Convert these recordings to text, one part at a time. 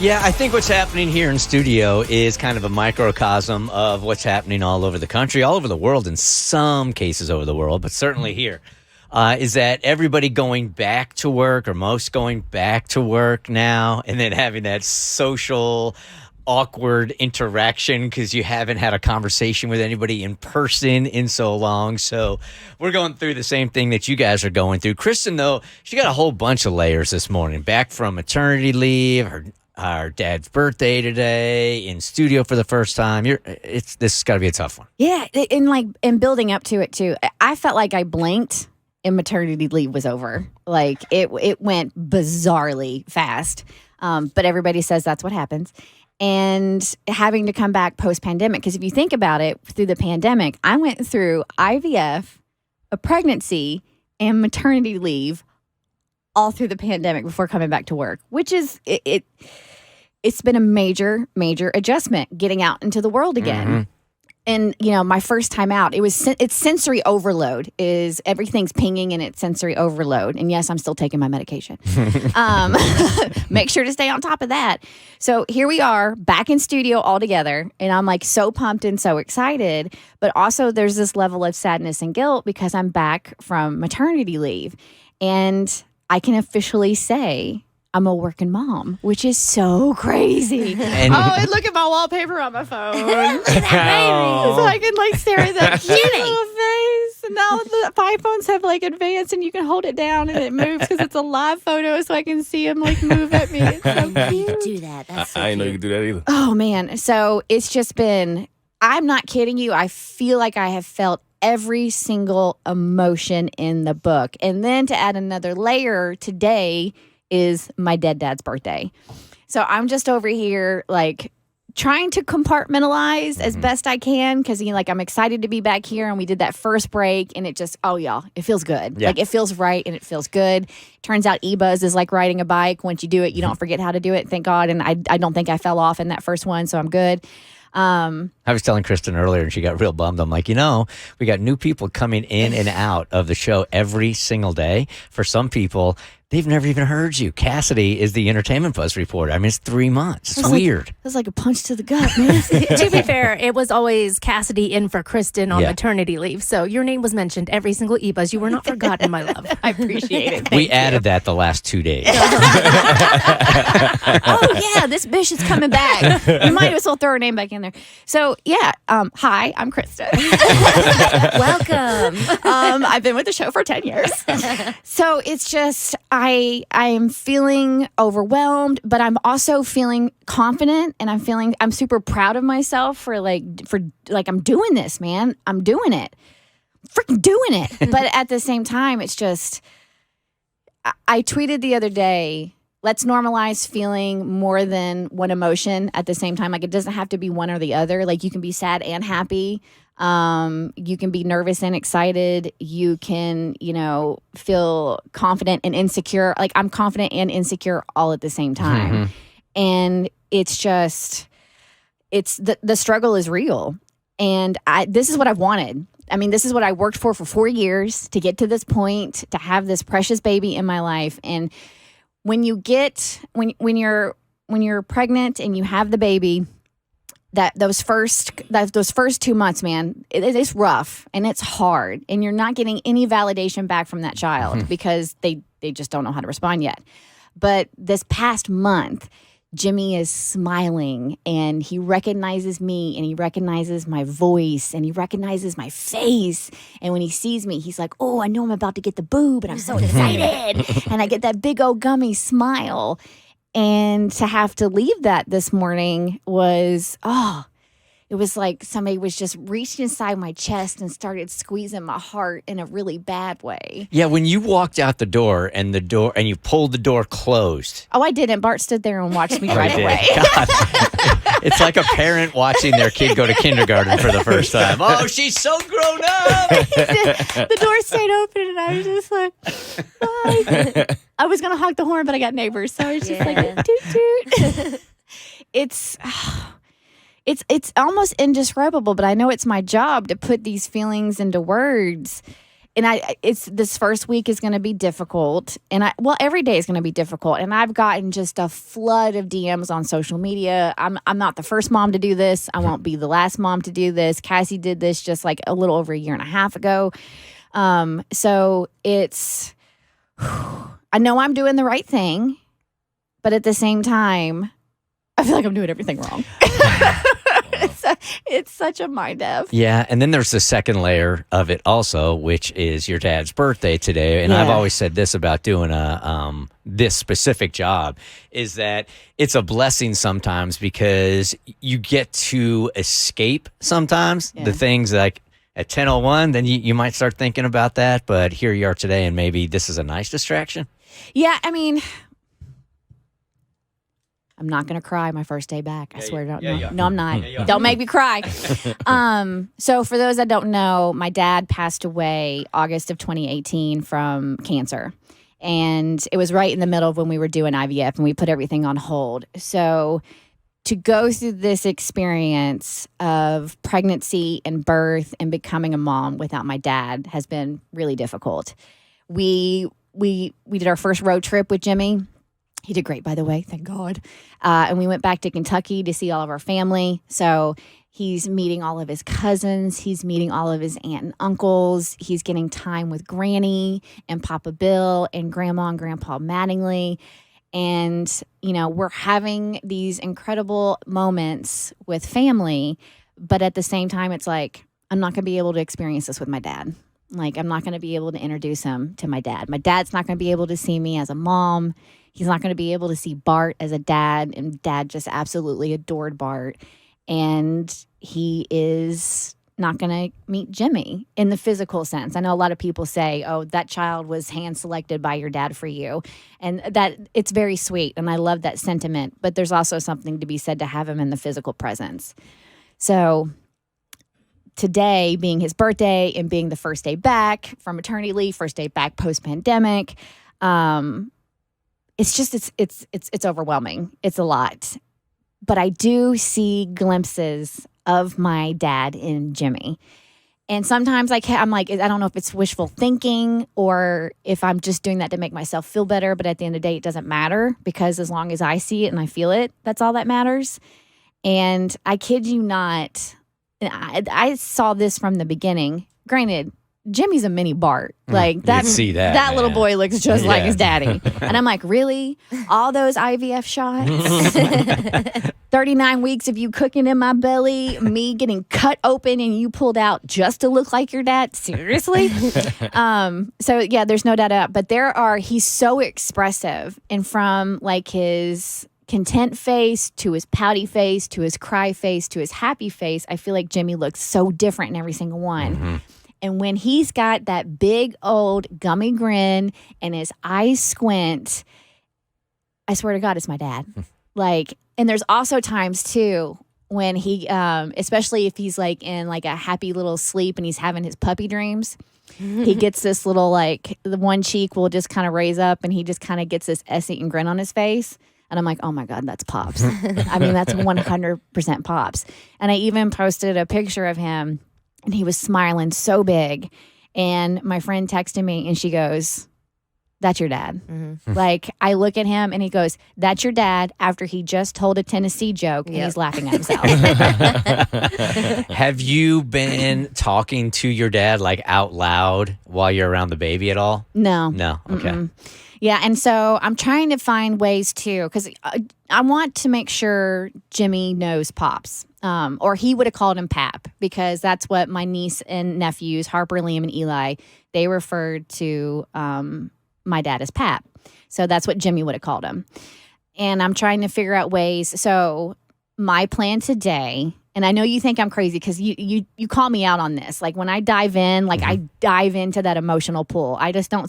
Yeah, I think what's happening here in studio is kind of a microcosm of what's happening all over the country, all over the world, in some cases over the world, but certainly here. Is that everybody going back to work, or most going back to work now, and then having that social awkward interaction because you haven't had a conversation with anybody in person in so long. So we're going through the same thing that you guys are going through. Kristen, though, she got a whole bunch of layers this morning. Back from maternity leave, our dad's birthday today, in studio for the first time. This has got to be a tough one. Yeah, and building up to it too. I felt like I blinked and maternity leave was over. Like it went bizarrely fast. But everybody says that's what happens. And having to come back post-pandemic, because if you think about it, through the pandemic, I went through IVF, a pregnancy, and maternity leave all through the pandemic before coming back to work, which is it's been a major adjustment getting out into the world again. Mm-hmm. And, my first time out, it's sensory overload. Is everything's pinging and it's sensory overload. And yes, I'm still taking my medication. Make sure to stay on top of that. So here we are back in studio all together. And I'm like so pumped and so excited. But also there's this level of sadness and guilt because I'm back from maternity leave. And I can officially say I'm a working mom, which is so crazy. And look at my wallpaper on my phone. So I can stare at that cute little face. And now the iPhones have advanced and you can hold it down and it moves because it's a live photo so I can see him move at me. It's so cute. You can do that. That's so I didn't know you could do that either. Oh, man. So it's just been, I'm not kidding you. I feel like I have felt every single emotion in the book. And then to add another layer, today is my dead dad's birthday. So I'm just over here trying to compartmentalize as best I can because I'm excited to be back here, and we did that first break and it just it feels good. Yeah. It feels right and it feels good. Turns out eBuzz is like riding a bike. Once you do it, you don't forget how to do it, thank God. And I don't think I fell off in that first one, so I'm good. I was telling Kristen earlier, and she got real bummed. I'm like, we got new people coming in and out of the show every single day. For some people, they've never even heard you. Cassidy is the Entertainment Buzz reporter. I mean, it's 3 months. It's weird. It was like a punch to the gut, man. To be fair, it was always Cassidy in for Kristen on maternity leave. So your name was mentioned every single eBuzz. You were not forgotten, my love. I appreciate it. We added that the last 2 days. Oh, yeah, this bitch is coming back. You might as well throw her name back in there. So, yeah, hi, I'm Kristen. Welcome. I've been with the show for 10 years. So it's just, I am feeling overwhelmed, but I'm also feeling confident, and I'm super proud of myself for I'm doing this, man. I'm doing it. Freaking doing it. But at the same time, it's just, I tweeted the other day, let's normalize feeling more than one emotion at the same time. It doesn't have to be one or the other. You can be sad and happy. You can be nervous and excited. You can, feel confident and insecure. I'm confident and insecure all at the same time. Mm-hmm. And it's just, the struggle is real. And this is what I've wanted. I mean, this is what I worked for 4 years to get to this point, to have this precious baby in my life. And when you're pregnant and you have the baby, those first 2 months, man, it's rough and it's hard, and you're not getting any validation back from that child because they just don't know how to respond yet. But this past month, Jimmy is smiling and he recognizes me and he recognizes my voice and he recognizes my face. And when he sees me, he's like, oh, I know I'm about to get the boob and I'm so excited. And I get that big old gummy smile. And to have to leave that this morning was, it was like somebody was just reached inside my chest and started squeezing my heart in a really bad way. Yeah, when you walked out the door and you pulled the door closed. Oh, I didn't. Bart stood there and watched me right away. God. It's like a parent watching their kid go to kindergarten for the first time. Oh, she's so grown up. The door stayed open and I was just like, bye. I was going to honk the horn, but I got neighbors. So I was just like, toot, toot. It's almost indescribable, but I know it's my job to put these feelings into words. and it's this first week is going to be difficult, and every day is going to be difficult, and I've gotten just a flood of DMs on social media. I'm not the first mom to do this. I won't be the last mom to do this. Cassie did this just like a little over a year and a half ago. So it's, I know I'm doing the right thing, but at the same time, I feel like I'm doing everything wrong. It's such a mind F. Yeah, and then there's the second layer of it also, which is your dad's birthday today. And I've always said this about doing this specific job, is that it's a blessing sometimes because you get to escape sometimes the things like at 10:01, then you might start thinking about that. But here you are today, and maybe this is a nice distraction. Yeah, I mean, I'm not going to cry my first day back. I swear. No, I'm not. Don't make me cry. So for those that don't know, my dad passed away August of 2018 from cancer. And it was right in the middle of when we were doing IVF and we put everything on hold. So to go through this experience of pregnancy and birth and becoming a mom without my dad has been really difficult. We did our first road trip with Jimmy. He did great, by the way. Thank God. And we went back to Kentucky to see all of our family. So he's meeting all of his cousins. He's meeting all of his aunt and uncles. He's getting time with Granny and Papa Bill and Grandma and Grandpa Mattingly. And, we're having these incredible moments with family. But at the same time, it's like, I'm not going to be able to experience this with my dad. Like, I'm not going to be able to introduce him to my dad. My dad's not going to be able to see me as a mom. He's not going to be able to see Bart as a dad, and Dad just absolutely adored Bart. And he is not going to meet Jimmy in the physical sense. I know a lot of people say, oh, that child was hand-selected by your dad for you. And that it's very sweet, and I love that sentiment. But there's also something to be said to have him in the physical presence. So today being his birthday and being the first day back from maternity leave, first day back post-pandemic, it's overwhelming. It's a lot. But I do see glimpses of my dad in Jimmy. And sometimes I'm like, I don't know if it's wishful thinking or if I'm just doing that to make myself feel better. But at the end of the day, it doesn't matter because as long as I see it and I feel it, that's all that matters. And I kid you not, I saw this from the beginning. Granted, Jimmy's a mini Bart. Like that, that little boy looks just like his daddy. And I'm like, really? All those IVF shots? 39 weeks of you cooking in my belly, me getting cut open and you pulled out just to look like your dad? Seriously? So yeah, there's no doubt about it. But he's so expressive, and from like his content face to his pouty face to his cry face to his happy face, I feel like Jimmy looks so different in every single one. Mm-hmm. And when he's got that big old gummy grin and his eyes squint, I swear to God, it's my dad. And there's also times too when he, especially if he's like in like a happy little sleep and he's having his puppy dreams, he gets this little the one cheek will just kind of raise up and he just kind of gets this S-eating grin on his face. And I'm like, oh my God, that's Pops. I mean, that's 100% Pops. And I even posted a picture of him and he was smiling so big. And my friend texted me and she goes, that's your dad. Mm-hmm. I look at him and he goes, that's your dad, after he just told a Tennessee joke and he's laughing at himself. Have you been talking to your dad out loud while you're around the baby at all? No. No? Okay. Mm-mm. Yeah, and so I'm trying to find ways too, because I want to make sure Jimmy knows Pops, or he would have called him Pap, because that's what my niece and nephews, Harper, Liam, and Eli, they referred to my dad as Pap. So that's what Jimmy would have called him. And I'm trying to figure out ways. So my plan today, and I know you think I'm crazy because you call me out on this. Like when I dive in, I dive into that emotional pool. I just don't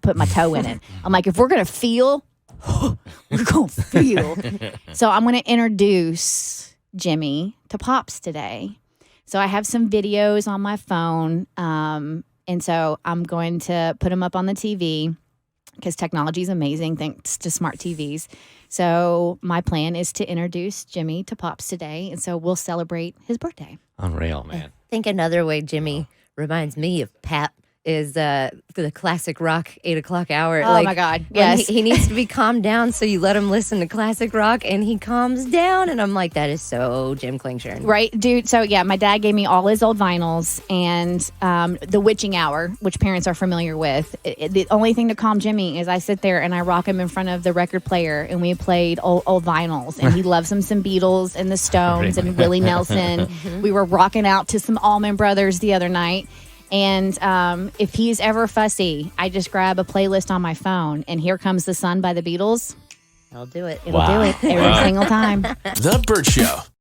put my toe in it. I'm like, if we're going to feel, we're going to feel. So I'm going to introduce Jimmy to Pops today. So I have some videos on my phone. And so I'm going to put them up on the TV because technology is amazing thanks to smart TVs. So my plan is to introduce Jimmy to Pops today, and so we'll celebrate his birthday. Unreal, man. I think another way Jimmy reminds me of Pap is the classic rock 8 o'clock hour. Oh my God. Yes. He needs to be calmed down, so you let him listen to classic rock and he calms down. And I'm like, that is so Jim Klingshirn. Right, dude. So yeah, my dad gave me all his old vinyls and the witching hour, which parents are familiar with. The only thing to calm Jimmy is I sit there and I rock him in front of the record player and we played old vinyls. And he loves some Beatles and the Stones and Willie Nelson. We were rocking out to some Allman Brothers the other night. And if he's ever fussy, I just grab a playlist on my phone and Here Comes the Sun by the Beatles. I'll do it. It'll do it every single time. The Burt Show.